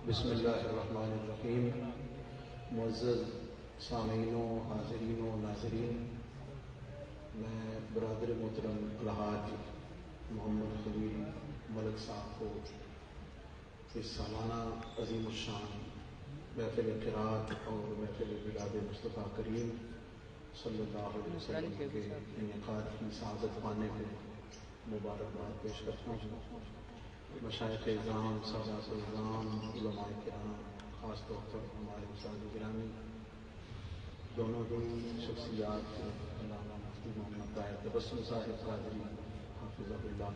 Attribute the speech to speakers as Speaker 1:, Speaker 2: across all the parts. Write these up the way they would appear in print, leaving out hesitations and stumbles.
Speaker 1: بسم اللہ الرحمن الرحیم. معزز سامعین و حاضرین و ناظرین، میں برادر محترم الحاج محمد خلیل ملک صاحب کو اس سالانہ عظیم الشان محفل قرات اور محفل میلاد مصطفیٰ کریم صلی اللہ علیہ وسلم کے انعقاد کی سعادت پانے میں مبارکباد پیش کرتا ہوں. مشائخ اعظام، سادات اعظام، علماء کرام، خاص طور پر ہمارے استاد گرامی دونوں ہی شخصیات علامہ مفتی محمد طاہر تبسم صاحب قادری حافظہ اللہ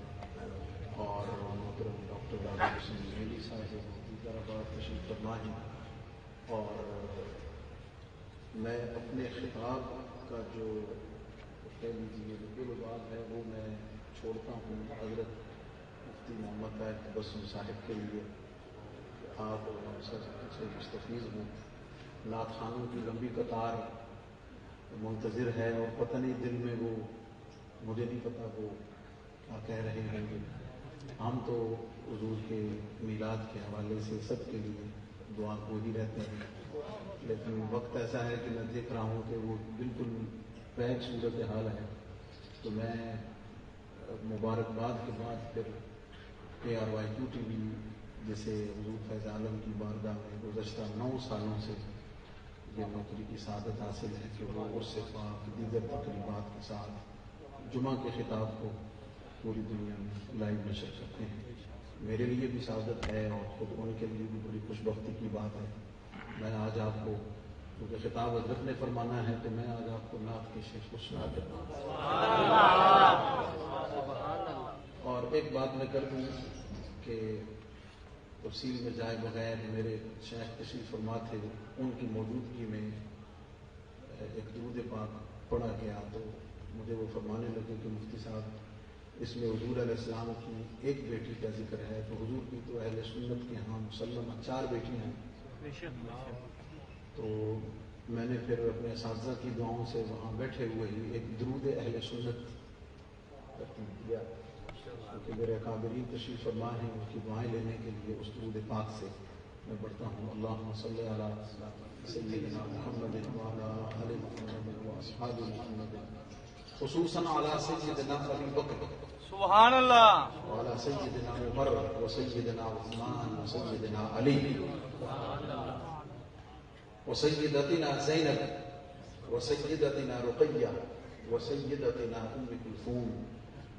Speaker 1: اور محترم ڈاکٹر عابد حسین زیدی صاحب دیگر آباد تشریف فرما ہیں. اور میں اپنے خطاب کا جو کہہ لیجیے لباب ہے وہ میں چھوڑتا ہوں حضرت مفتی محمد طاہر تبسم صاحب کے لیے کہ آپ سب سے مستفیض ہوں. نعت خوانوں کی لمبی قطار منتظر ہے اور پتہ نہیں دل میں وہ مجھے نہیں پتہ وہ کیا کہہ رہے ہوں گے. ہم تو حضور کے میلاد کے حوالے سے سب کے لیے دعا کو ہی رہتے ہیں، لیکن وقت ایسا ہے کہ میں دیکھ رہا ہوں کہ وہ بالکل بیک صورت حال ہے. تو میں مبارکباد کے بعد پھر KRYQ TV جیسے حضور فیض عالم کی بارگاہ میں گزشتہ 9 سالوں سے یہ نوکری کی سعادت حاصل ہے کہ وہ اس سے پاک دیگر تقریبات کے ساتھ جمعہ کے خطاب کو پوری دنیا میں لائیو نشر کرتے ہیں. میرے لیے بھی سعادت ہے اور خود ان کے لیے بھی بڑی خوش بختی کی بات ہے. میں آج آپ کو کیونکہ خطاب حضرت نے فرمانا ہے تو میں آج آپ کو نعت کی شیخ کو سنا دیتا ہوں. اور ایک بات میں کر دوں کہ تفصیل میں جائے بغیر میرے شیخ تشریف فرما تھے، ان کی موجودگی میں ایک درود پاک پڑھا گیا تو مجھے وہ فرمانے لگے کہ مفتی صاحب اس میں حضور علیہ السلام کی ایک بیٹی کا ذکر ہے تو حضور کی تو اہل سنت کے ہاں مسلم 4 بیٹیاں ہیں. تو میں نے پھر اپنے اساتذہ کی دعاؤں سے وہاں بیٹھے ہوئے ہی ایک درود اہل سنت ترتیب کیا کیونکہ میرے اکابرین تشریف فرما ہیں. ان کی دعائیں لینے کے لیے اس درود پاک سے میں پڑھتا ہوں. اللہم صلی علی سیدنا محمد وعلی آل محمد واصحاب محمد خصوصاً علی سیدنا ابی بکر
Speaker 2: سبحان اللہ
Speaker 1: وعلی سیدنا عمر وسیدنا عثمان وسیدنا علی وسیدتنا زینب وسیدتنا رقیہ وسیدتنا ام کلثوم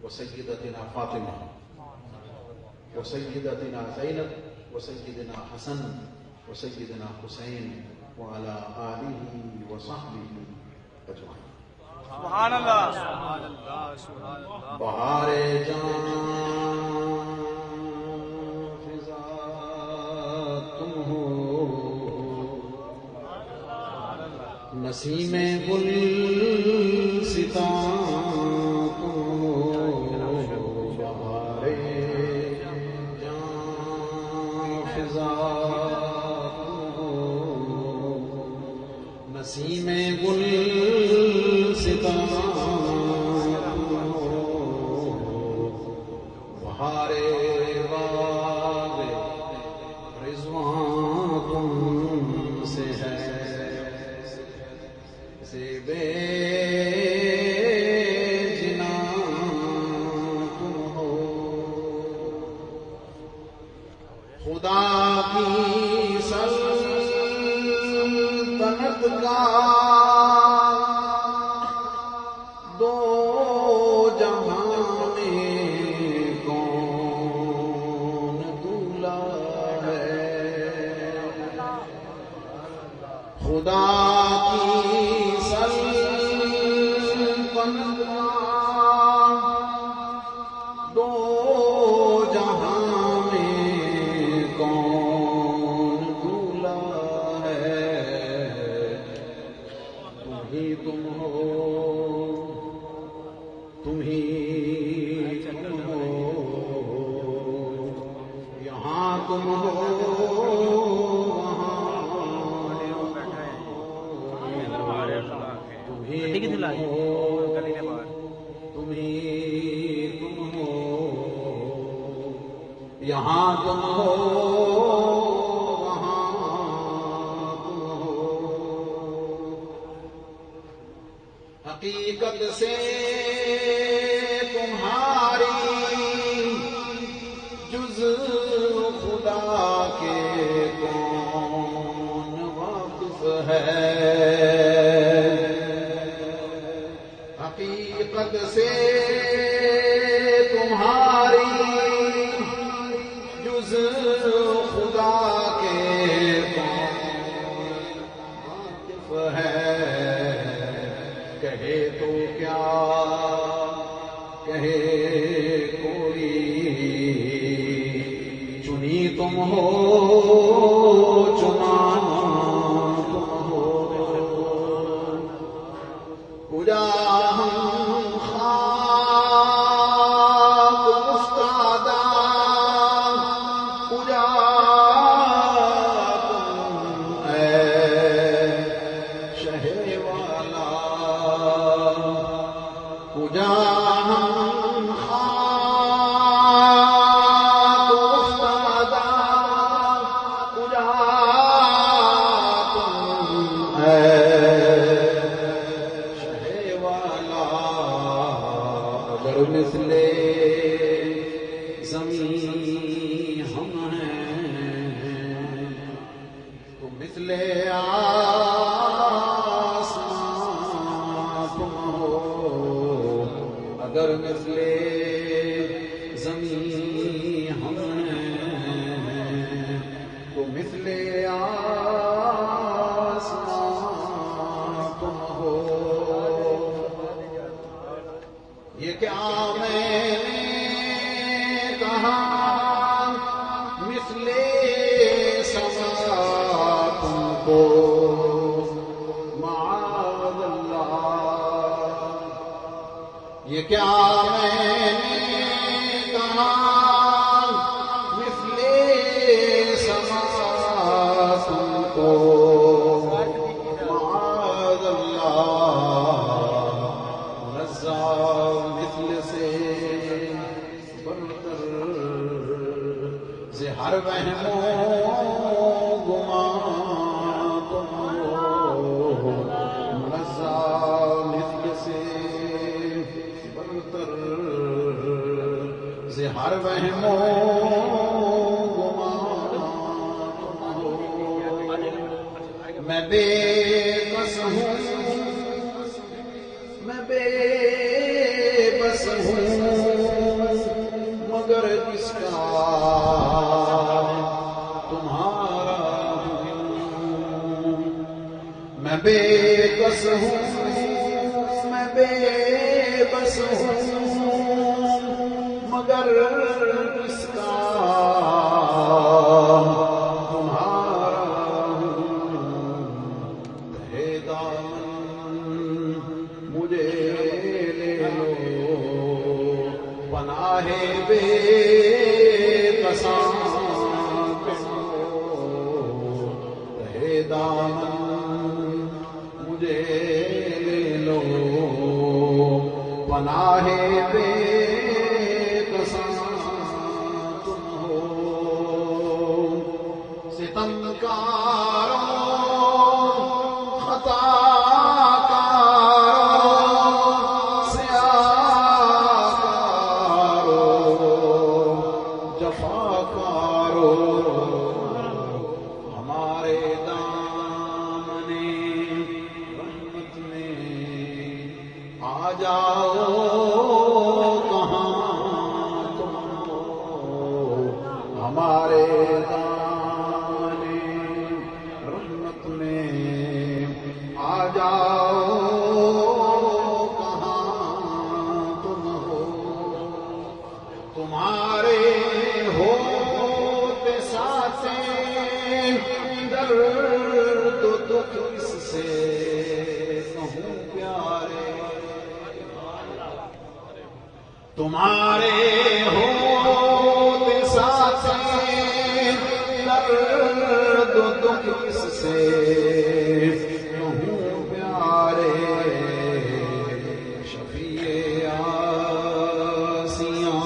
Speaker 1: وسیدتنا فاطمہ وسیدتنا زینب وسیدنا حسن وسیدنا حسین وعلی آلہ وصحبہ اجمعین.
Speaker 2: سبحان اللہ سبحان اللہ سبحان اللہ.
Speaker 1: بہار جان فضا تم ہو، نسیم گل ستاں تم ہو. بہار جان فضا تم ہو، نسیم گل بہار باغ رضوان تم سے ہے، زیب جنا تم ہو. خدا کی سلطنت کا یہاں تم ہو حقیقت سے تمہاری جز خدا کے کون واقف ہے؟ حقیقت سے تمہاری جز خدا کے کون واقف ہے؟ کہے تو کیا کہے کوئی، چنی تم ہو چنا تم ہو، پوجا ہم خاک استادا، پوجا تم اے شہر والا، پوجا ہم خاک استادا، پوجا تم اے اگر مثل زمین ہم ہیں تو مثل آسمان تم ہو، اگر مثل زمین ہم ہیں تو مثل آسمان تم ہو۔ یہ کیا میں نے کہا مثل سما تم کو، معاذ اللہ، یہ کیا میں نے کہا مثل سما تم کو، معاذ اللہ، مثل سے برتر ہر وہم و گمان تم ہو، منزہ مثل سے برتر ہر وہم و گمان تم ہو۔ میں بے بس ہوں، میں بے بس ہوں، مگر جس کا تمہارا ہوں۔ میں بے بس ہوں، میں بے بس ہوں، مگر جس کا تمہارا ہوں۔ تہے دامن مجھے لے لو، پناہ بے کساں کرو، تہے دامن مجھے لے لو، پناہ بے کساں تم ہو۔ ستمکاروں خطا ہمارے دامن رحمت میں آ جاؤ، کہاں تم ہو، ہمارے دامن رحمت میں آ جاؤ، کہاں تم ہو۔ تمہارے ہوتے ساتھ درد و دکھ اس سے کہوں پیارے، تمہارے ہوتے ساتھ درد و دکھ اس سے کہوں پیارے، شفیع آسیاں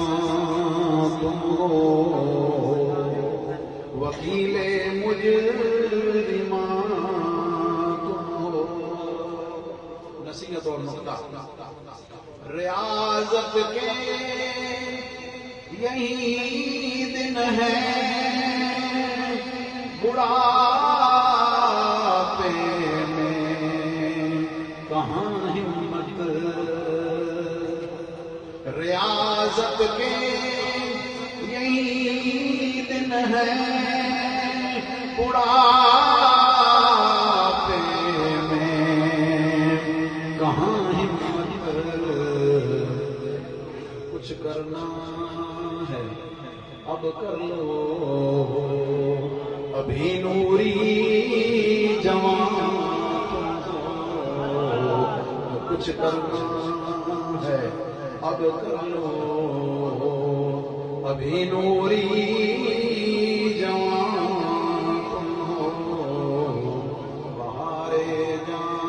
Speaker 1: تم ہو، وکیل مجرمان تم ہو۔ نصیحت اور نقطہ ریاضت کے یہی دن ہے بڑھاپے میں کہاں ہمت ریاضت کے یہی دن ہے بڑھاپے میں کہاں ہمت کچھ کرنا ہے اب کر لو ابھی نوری جوان کچھ کرنا ہے اب کر لو ابھی نوری جوان بہارے جان